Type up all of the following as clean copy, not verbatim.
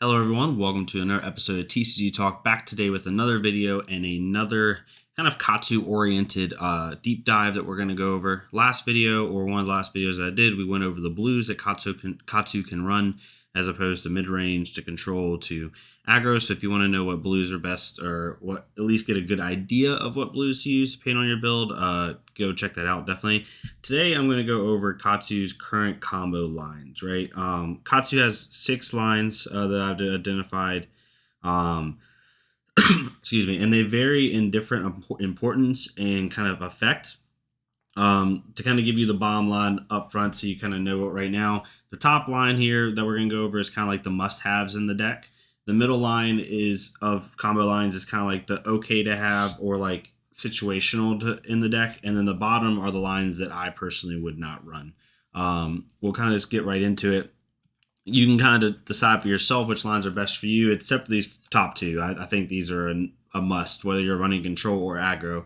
Hello everyone, welcome to another episode of TCG Talk, back today with another video and another kind of Katsu oriented deep dive that we're going to go over. Last video, or one of the last videos that I did, we went over the blues that Katsu can run as opposed to mid-range to control to aggro. So if you want to know what blues are best, or what at least get a good idea of what blues to use to paint on your build, go check that out definitely. Today I'm going to go over Katsu's current combo lines, right? Katsu has 6 lines that I've identified. Excuse me, and they vary in different importance and kind of effect. To kind of give you the bottom line up front so you kind of know it right now. The top line here that we're going to go over is kind of like the must-haves in the deck. The middle line of combo lines is kind of like the okay to have or like situational in the deck. And then the bottom are the lines that I personally would not run. We'll kind of just get right into it. You can kind of decide for yourself which lines are best for you, except for these top two. I think these are a must, whether you're running control or aggro.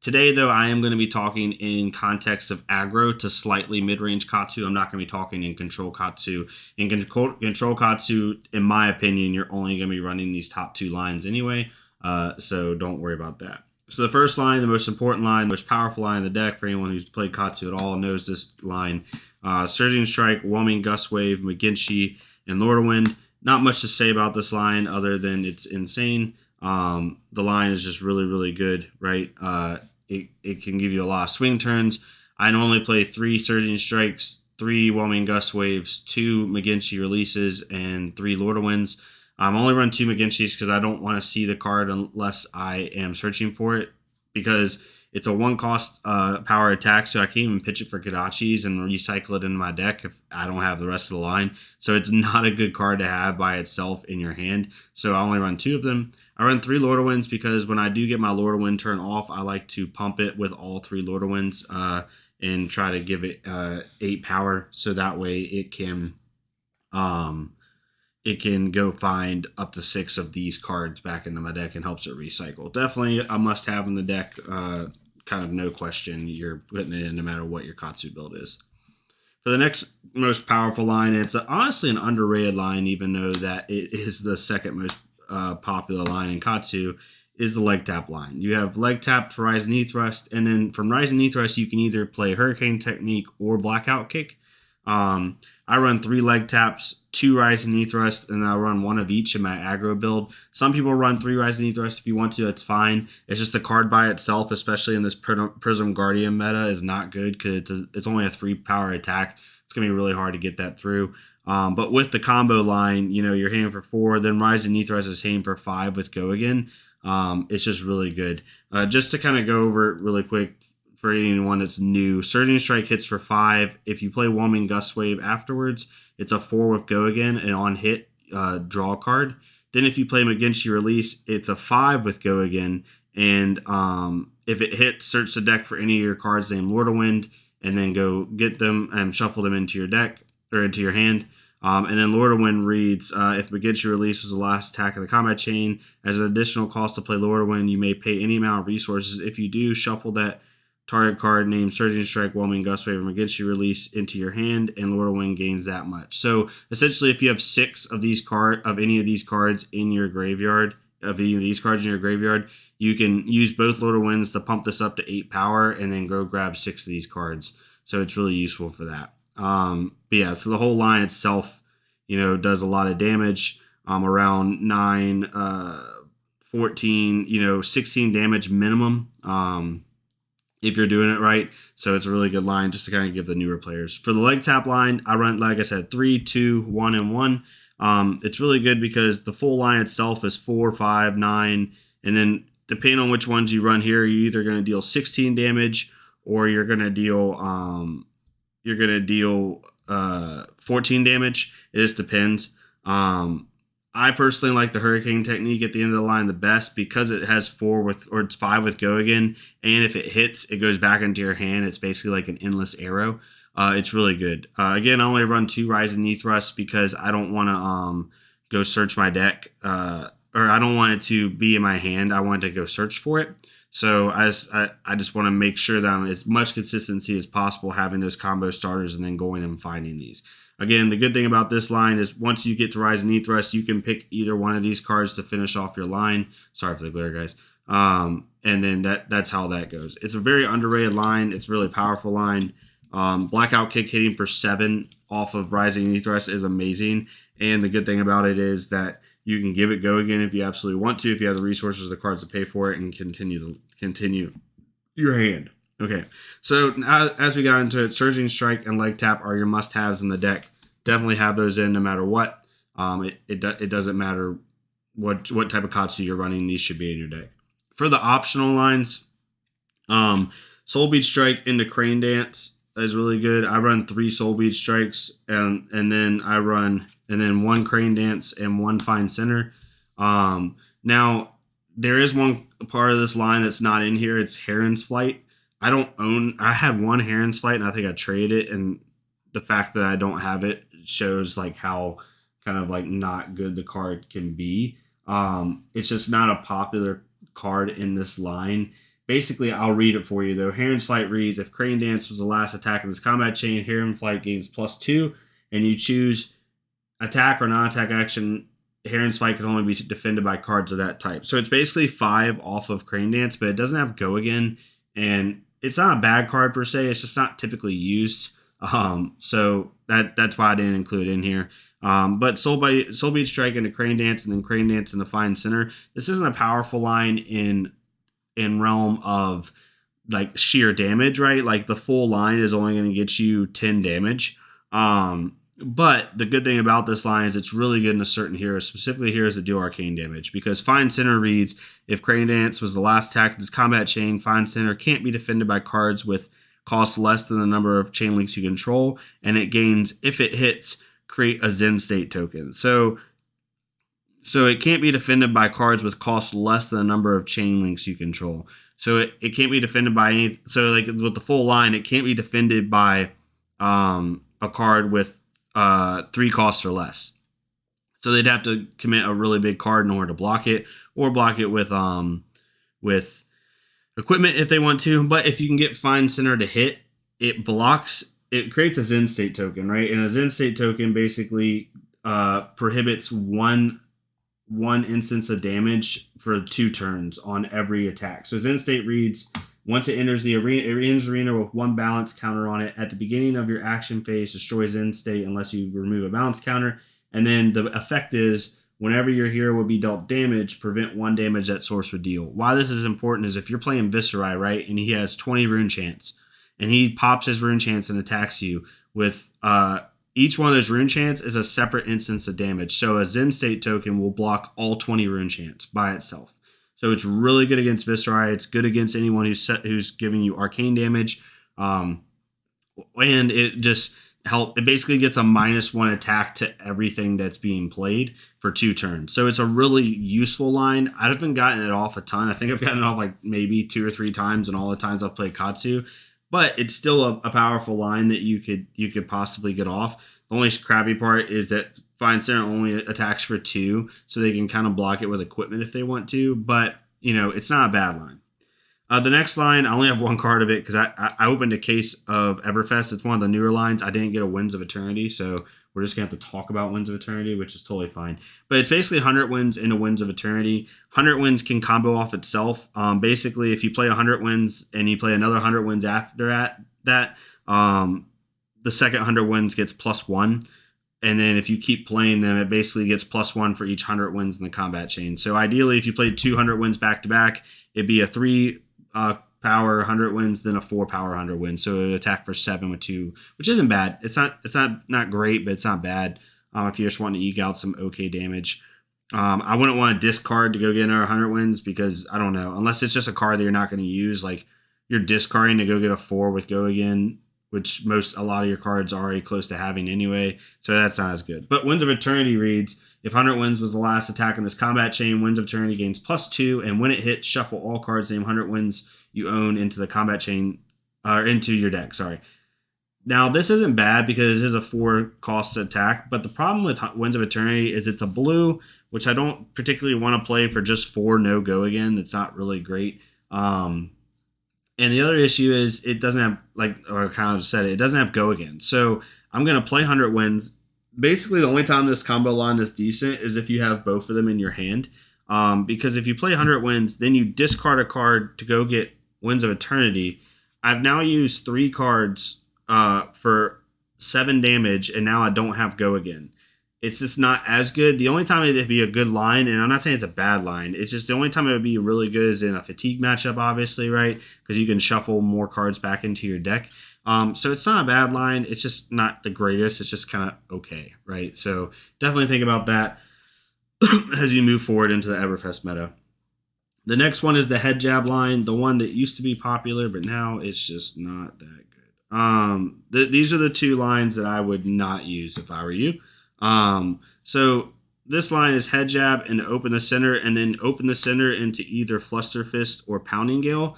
Today, though, I am going to be talking in context of aggro to slightly mid-range Katsu. I'm not going to be talking in control Katsu. In control Katsu, in my opinion, you're only going to be running these top 2 lines anyway, so don't worry about that. So the first line, the most important line, most powerful line in the deck for anyone who's played Katsu at all knows this line. Surging Strike, Whelming Gust Wave, McGinty, and Lordawind. Not much to say about this line other than it's insane. The line is just really, really good, right? It can give you a lot of swing turns. I normally play 3 Surging Strikes, 3 Whelming Gust Waves, 2 McGinty releases, and 3 Lordawinds. I'm only run 2 McGinty's because I don't want to see the card unless I am searching for it, because it's a 1-cost power attack, so I can't even pitch it for Kodachis and recycle it in my deck if I don't have the rest of the line. So it's not a good card to have by itself in your hand. So I only run 2 of them. I run 3 Lordawinds because when I do get my Lordawind turn off, I like to pump it with all 3 Lordawinds and try to give it 8 power, so that way it can go find up to 6 of these cards back into my deck and helps it recycle. Definitely a must-have in the deck. Kind of no question. You're putting it in no matter what your Katsu build is. For the next most powerful line, it's honestly an underrated line, even though that it is the second most popular line in Katsu, is the leg tap line. You have leg tap for Rise and Knee Thrust, and then from Rise and Knee Thrust, you can either play Hurricane Technique or Blackout Kick. I run 3 leg taps, 2 Rise and Knee Thrust, and I run 1 of each in my aggro build. Some people run 3 Rise and Knee Thrust if you want to, that's fine. It's just the card by itself, especially in this Prism Guardian meta, is not good because it's only a 3 power attack. It's going to be really hard to get that through. But with the combo line, you're hitting for 4, then Rise and Knee Thrust is hitting for 5 with Go Again. It's just really good. Just to kind of go over it really quick, for anyone that's new, Surging Strike hits for 5. If you play Whelming Gust Wave afterwards, it's a 4 with Go Again, and on hit, draw a card. Then if you play McGinty Release, it's a 5 with Go Again, and if it hits, search the deck for any of your cards named Lordawind, and then go get them and shuffle them into your deck, or into your hand. And then Lordawind reads, if McGinty Release was the last attack of the combat chain, as an additional cost to play Lordawind, you may pay any amount of resources. If you do, shuffle that target card named Surging Strike, Whelming Gust Wave, or McGinty Release into your hand, and Lordawind gains that much. So essentially, if you have 6 of any of these cards in your graveyard, you can use both Lordawinds to pump this up to 8 power, and then go grab 6 of these cards. So it's really useful for that. But yeah, so the whole line itself, does a lot of damage. Around 9, 14, 16 damage minimum. If you're doing it right. So it's a really good line just to kind of give the newer players. For the leg tap line, I run, like I said, 3, 2, 1, and 1. It's really good because the full line itself is 4, 5, 9, and then depending on which ones you run here, you're either going to deal 16 damage or you're going to deal 14 damage. It just depends. I personally like the Hurricane Technique at the end of the line the best because it has 5 with Go Again, and if it hits, it goes back into your hand. It's basically like an endless arrow. It's really good. Again, I only run 2 Rise and Knee Thrusts because I don't want to go search my deck, or I don't want it to be in my hand. I want to go search for it. So I just want to make sure that I'm as much consistency as possible having those combo starters and then going and finding these. Again, the good thing about this line is once you get to Rise and Thrust, you can pick either one of these cards to finish off your line. Sorry for the glare, guys. And then that's how that goes. It's a very underrated line. It's a really powerful line. Blackout Kick hitting for 7 off of Rising Thrust is amazing. And the good thing about it is that you can give it go again if you absolutely want to, if you have the resources or the cards to pay for it, and continue your hand. Okay, so now, as we got into it, Surging Strike and Leg Tap are your must-haves in the deck. Definitely have those in no matter what. It doesn't matter what type of Katsu you're running, these should be in your deck. For the optional lines, Soul Beat Strike into Crane Dance is really good. I run 3 Soul Beat Strikes and then 1 Crane Dance and 1 Fine Center. Now there is one part of this line that's not in here. It's Heron's Flight. I had 1 Heron's Flight and I think I traded it, and the fact that I don't have it shows like how kind of like not good the card can be. It's just not a popular card in this line. Basically, I'll read it for you though. Heron's Flight reads, if Crane Dance was the last attack in this combat chain, Heron Flight gains +2, and you choose attack or non-attack action. Heron's Flight can only be defended by cards of that type. So it's basically 5 off of Crane Dance, but it doesn't have Go Again, and it's not a bad card per se. It's just not typically used. So that's why I didn't include it in here. But Soul Beat Strike into Crane Dance and then Crane Dance in the Fine Center. This isn't a powerful line in realm of like sheer damage, right? Like the full line is only going to get you 10 damage. But the good thing about this line is it's really good in a certain hero, specifically heroes that do arcane damage, because Fine Center reads, if Crane Dance was the last attack of this combat chain, Fine Center can't be defended by cards with cost less than the number of chain links you control, and it gains, if it hits, create a Zen State token. So it can't be defended by cards with cost less than the number of chain links you control. So it can't be defended by any, so like with the full line, it can't be defended by a card with 3 costs or less. So they'd have to commit a really big card in order to block it, or block it with equipment if they want to. But if you can get Fine Center to hit, it creates a Zen State token, right? And a Zen State token basically prohibits one instance of damage for 2 turns on every attack. So Zen State reads, once it enters the arena, it enters the arena with 1 balance counter on it. At the beginning of your action phase, destroy Zen State unless you remove a balance counter. And then the effect is, whenever your hero would be dealt damage, prevent 1 damage that source would deal. Why this is important is if you're playing Viserai, right, and he has 20 rune chance, and he pops his rune chance and attacks you with each one of those rune chants is a separate instance of damage. So a Zen State token will block all 20 rune chants by itself. So it's really good against Viserai. It's good against anyone who's giving you arcane damage. And it just it basically gets a -1 attack to everything that's being played for 2 turns. So it's a really useful line. I haven't gotten it off a ton. I think I've gotten it off like maybe 2 or 3 times in all the times I've played Katsu. But it's still a powerful line that you could possibly get off. The only crappy part is that Fine Center only attacks for 2, so they can kind of block it with equipment if they want to. But, it's not a bad line. The next line, I only have 1 card of it because I opened a case of Everfest. It's one of the newer lines. I didn't get a Winds of Eternity, so we're just going to have to talk about Winds of Eternity, which is totally fine. But it's basically 100 Winds into Winds of Eternity. 100 Winds can combo off itself. Basically, if you play 100 Winds and you play another 100 Winds after that, the second 100 Winds gets +1. And then if you keep playing them, it basically gets +1 for each 100 Winds in the combat chain. So ideally, if you played 200 Winds back to back, it'd be a 3 power 100 wins, then a 4 power 100 wins. So it would attack for 7 with 2, which isn't bad. It's not great, but it's not bad. If you just want to eke out some okay damage. I wouldn't want to discard to go get another 100 wins because I don't know, unless it's just a card that you're not going to use, like you're discarding to go get a 4 with Go Again, which a lot of your cards are already close to having anyway. So that's not as good. But Winds of Eternity reads, if 100 Winds was the last attack in this combat chain, Winds of Eternity gains +2, and when it hits, shuffle all cards named 100 Winds you own into the combat chain, or into your deck, sorry. Now, this isn't bad because it is a 4 cost attack, but the problem with Winds of Eternity is it's a blue, which I don't particularly want to play for just 4 no Go Again. It's not really great. And the other issue is it doesn't have, like, or I kind of just said it doesn't have go again. So I'm going to play 100 wins. Basically, the only time this combo line is decent is if you have both of them in your hand. Because if you play 100 wins, then you discard a card to go get Winds of Eternity. I've now used 3 cards for 7 damage, and now I don't have go again. It's just not as good. The only time it'd be a good line, and I'm not saying it's a bad line, it's just the only time it would be really good is in a fatigue matchup, obviously, right? Because you can shuffle more cards back into your deck. So it's not a bad line. It's just not the greatest. It's just kind of okay, right? So definitely think about that as you move forward into the Everfest meta. The next one is the head jab line, the one that used to be popular, but now it's just not that good. These are the 2 lines that I would not use if I were you. So this line is head jab and open the center, and then open the center into either Fluster Fist or Pounding Gale.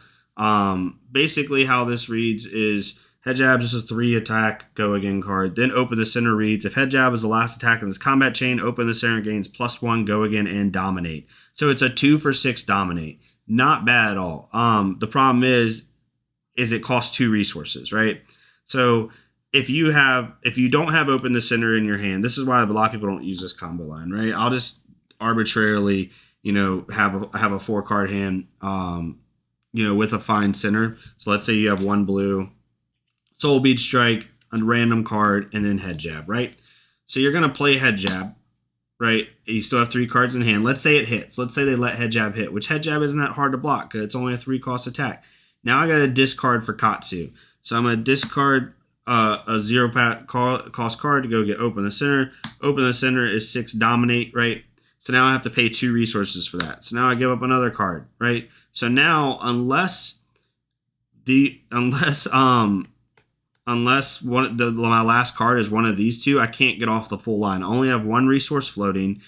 Basically how this reads is head jab is a 3 attack go again card. Then open the center reads if head jab is the last attack in this combat chain, open the center gains +1 go again and dominate. So it's a 2 for 6 dominate. Not bad at all. The problem is it costs 2 resources, right? So if you don't have open the center in your hand, this is why a lot of people don't use this combo line, right? I'll just arbitrarily, have a 4-card hand, with a fine center. So let's say you have 1 blue, Soul Bead Strike, a random card, and then head jab, right? So you're gonna play head jab, right? You still have 3 cards in hand. Let's say it hits. Let's say they let head jab hit, which head jab isn't that hard to block because it's only a 3-cost attack. Now I got to discard for Katsu. So I'm gonna discard a 0 cost card to go get open the center. Open the center is 6 dominate, right? So now I have to pay 2 resources for that. So now I give up another card, right? So now unless my last card is one of these 2, I can't get off the full line. I only have 1 resource floating.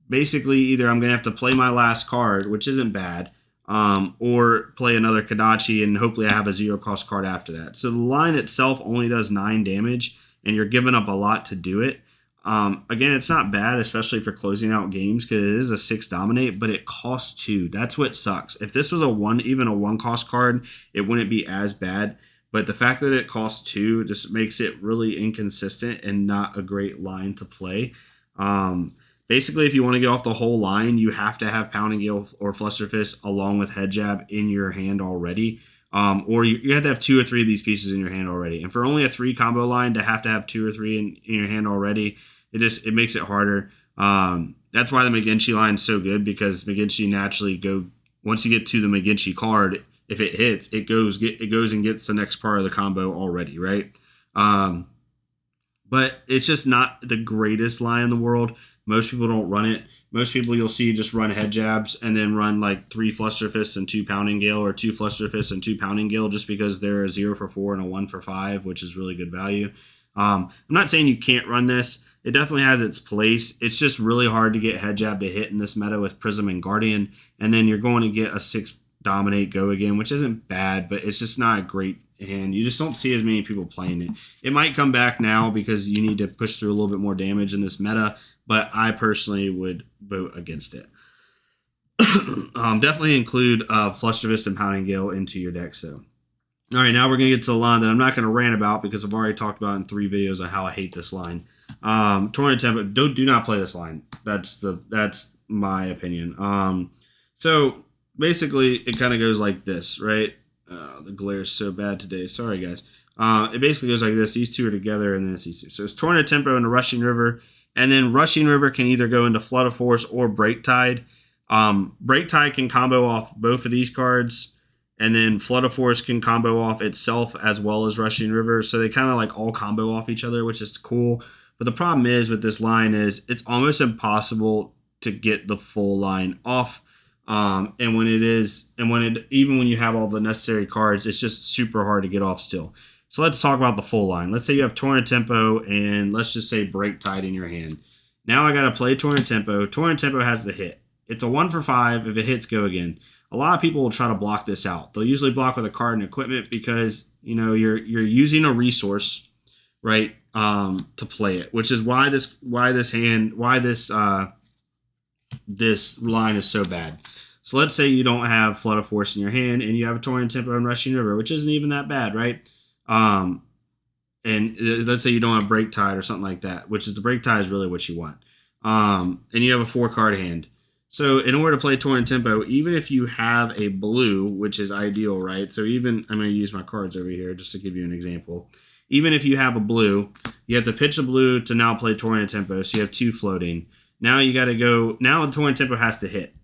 Basically, either I'm gonna have to play my last card, which isn't bad, or play another Kadachi, and hopefully I have a 0-cost card after that. So the line itself only does 9 damage, and you're giving up a lot to do it. Again, it's not bad, especially for closing out games, because it is a 6 dominate, but it costs 2. That's what sucks. If this was even a 1-cost card, it wouldn't be as bad. But the fact that it costs 2 just makes it really inconsistent and not a great line to play. Basically, if you want to get off the whole line, you have to have Pounding Gale or Fluster Fist along with head jab in your hand already. Or you have to have 2 or 3 of these pieces in your hand already. And for only a 3 combo line to have 2 or 3 in your hand already, it makes it harder. That's why the McGinty line is so good, because McGinty naturally once you get to the McGinty card, if it hits, it goes and gets the next part of the combo already, right? But it's just not the greatest line in the world. Most people don't run it. Most people you'll see just run head jabs and then run like 3 Fluster Fists and 2 Pounding Gale, or 2 Fluster Fists and 2 Pounding Gale, just because they're a 0 for 4 and a 1 for 5, which is really good value. I'm not saying you can't run this. It definitely has its place. It's just really hard to get head jab to hit in this meta with Prism and Guardian, and then you're going to get a 6 dominate go again, which isn't bad, but it's just not a great hand. You just don't see as many people playing it. It might come back now because you need to push through a little bit more damage in this meta, but I personally would vote against it. Definitely include Fluster Fist and Pounding Gale into your deck. So, all right, now we're going to get to the line that I'm not going to rant about because I've already talked about in 3 videos of how I hate this line. Torrential, do not play this line. That's my opinion. So basically, it kind of goes like this, right? The glare is so bad today. Sorry, guys. It basically goes like this. These 2 are together, and then it's these 2. So it's Torrent Tempo into Rushing River. And then Rushing River can either go into Flood of Force or Break Tide. Break Tide can combo off both of these cards. And then Flood of Force can combo off itself as well as Rushing River. So they kind of like all combo off each other, which is cool. But the problem is with this line is it's almost impossible to get the full line off. Even when you have all the necessary cards, it's just super hard to get off still. So let's talk about the full line. Let's say you have Torrent Tempo and let's just say Break Tide in your hand. Now I got to play Torrent Tempo. Torrent Tempo has the hit. It's a 1 for 5. If it hits, go again. A lot of people will try to block this out. They'll usually block with a card and equipment because you're using a resource, right, to play it, which is why this line is so bad. So let's say you don't have Flood of Force in your hand and you have a Torrent Tempo and Rushing River, which isn't even that bad, right? And let's say you don't have Break Tide or something like that, which is the Break Tide is really what you want. And you have a 4-card hand. So in order to play Torrent Tempo, even if you have a blue, which is ideal, right? So even, I'm going to use my cards over here just to give you an example. Even if you have a blue, you have to pitch a blue to now play Torrent Tempo, so you have 2 floating. Now you got to go, now Torrent Tempo has to hit.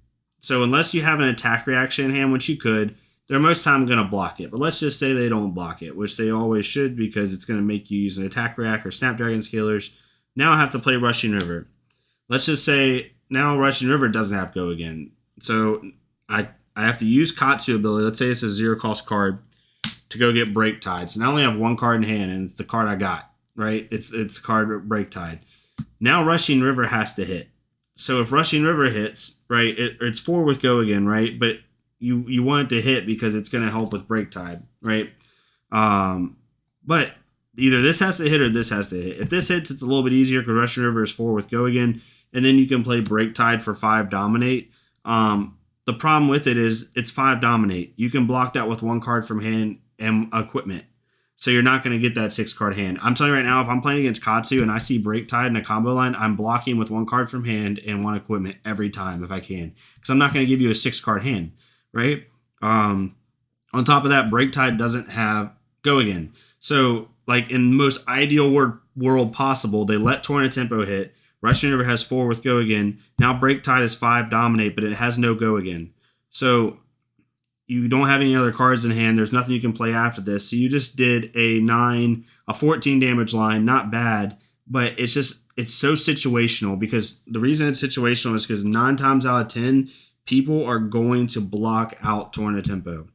So unless you have an attack reaction in hand, which you could, they're most time going to block it. But let's just say they don't block it, which they always should because it's going to make you use an attack react or Snapdragon Scalers. Now I have to play Rushing River. Let's just say now Rushing River doesn't have Go Again. So I have to use Katsu ability. Let's say it's a 0-cost card to go get Break Tide. So now I only have 1 card in hand, and it's the card I got, right? It's card Break Tide. Now Rushing River has to hit. So if Rushing River hits, right, it's 4 with Go Again, right? But you want it to hit because it's going to help with Break Tide, right? But either this has to hit or this has to hit. If this hits, it's a little bit easier because Rushing River is 4 with Go Again, and then you can play Break Tide for 5 Dominate. The problem with it is it's 5 Dominate. You can block that with 1 card from hand and equipment. So you're not going to get that 6-card hand. I'm telling you right now, if I'm playing against Katsu and I see Break Tide in a combo line, I'm blocking with 1 card from hand and 1 equipment every time if I can. Because I'm not going to give you a 6-card hand, right? On top of that, Break Tide doesn't have Go Again. So like in the most ideal world possible, they let Torrent Tempo hit. Rushing River has 4 with Go Again. Now Break Tide is 5 Dominate, but it has no Go Again. So you don't have any other cards in hand. There's nothing you can play after this. So you just did a 14 damage line. Not bad, but it's so situational because the reason it's situational is because 9 times out of 10, people are going to block out Torrent Tempo.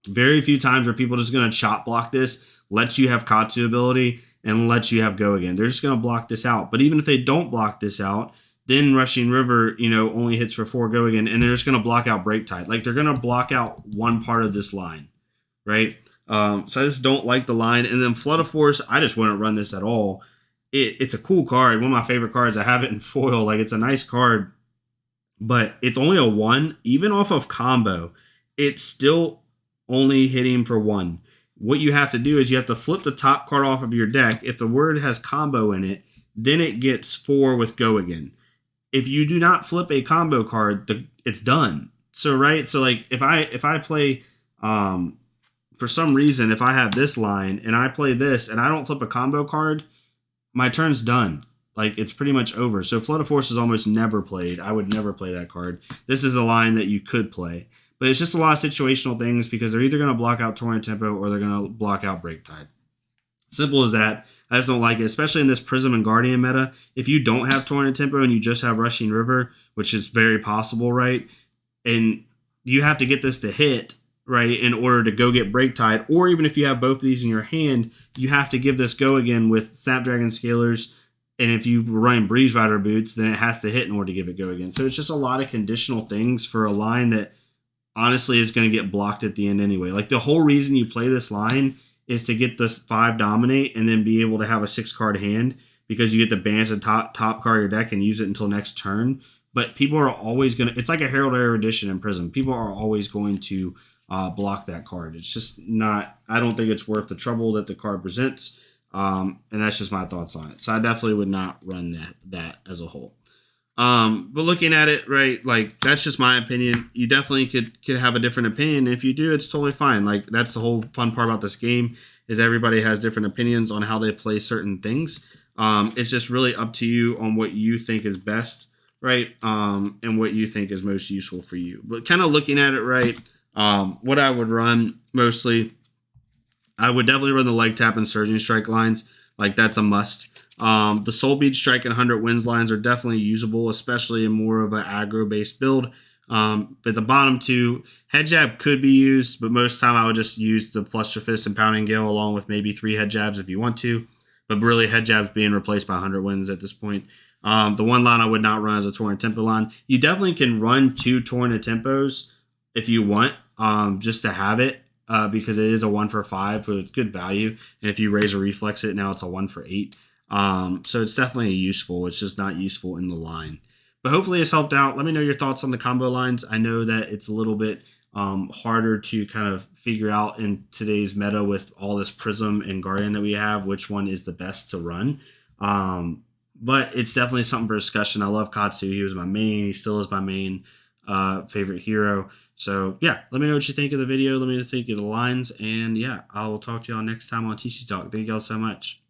Very few times are people just going to chop block this, let you have Katsu ability, and let you have Go Again. They're just going to block this out. But even if they don't block this out, then Rushing River, only hits for 4 Go Again, and they're just going to block out Break Tide. Like, they're going to block out one part of this line, right? So I just don't like the line. And then Flood of Force, I just wouldn't run this at all. It's a cool card. One of my favorite cards. I have it in foil. Like, it's a nice card, but it's only a 1. Even off of combo, it's still only hitting for 1. What you have to do is you have to flip the top card off of your deck. If the word has combo in it, then it gets 4 with Go Again. If you do not flip a combo card, it's done. So right, so like if I play, for some reason, if I have this line and I play this and I don't flip a combo card, my turn's done. Like, it's pretty much over. So Flood of Force is almost never played. I would never play that card. This is a line that you could play. But it's just a lot of situational things because they're either going to block out Torrent Tempo or they're going to block out Break Tide. Simple as that. I just don't like it, especially in this Prism and Guardian meta. If you don't have Torrent Tempo and you just have Rushing River, which is very possible, right? And you have to get this to hit, right, in order to go get Break Tide. Or even if you have both of these in your hand, you have to give this Go Again with Snapdragon Scalers. And if you run Breeze Rider Boots, then it has to hit in order to give it Go Again. So it's just a lot of conditional things for a line that honestly is going to get blocked at the end anyway. Like, the whole reason you play this line is to get this 5 Dominate and then be able to have a 6-card hand because you get to banish the top card of your deck and use it until next turn. But people are always going to... It's like a Herald Erudition in Prism. People are always going to block that card. It's just not... I don't think it's worth the trouble that the card presents. And that's just my thoughts on it. So I definitely would not run that as a whole. But looking at it, right, like, that's just my opinion. You definitely could have a different opinion. If you do, it's totally fine. Like, that's the whole fun part about this game is everybody has different opinions on how they play certain things. It's just really up to you on what you think is best, right? And what you think is most useful for you. But kind of looking at it, right, what I would run mostly, I would definitely run the Leg Tap and Surging Strike lines. Like, that's a must. The Soul Bead Strike and 100 Wins lines are definitely usable, especially in more of an aggro-based build. But the bottom 2, Head Jab could be used, but most of the time I would just use the Fluster Fist and Pounding Gale along with maybe 3 Head Jabs if you want to. But really, Head Jabs being replaced by 100 Wins at this point. The one line I would not run as a Torrent Tempo line. You definitely can run 2 Torrent Tempos if you want, just to have it. Because it is a 1 for 5, so it's good value. And if you raise or reflex it, now it's a 1 for 8. So it's definitely useful. It's just not useful in the line. But hopefully it's helped out. Let me know your thoughts on the combo lines. I know that it's a little bit harder to kind of figure out in today's meta with all this Prism and Guardian that we have, which one is the best to run. But it's definitely something for discussion. I love Katsu. He was my main. He still is my main favorite hero. So, yeah, let me know what you think of the video. Let me know what you think of the lines. And, yeah, I will talk to y'all next time on TC Talk. Thank y'all so much.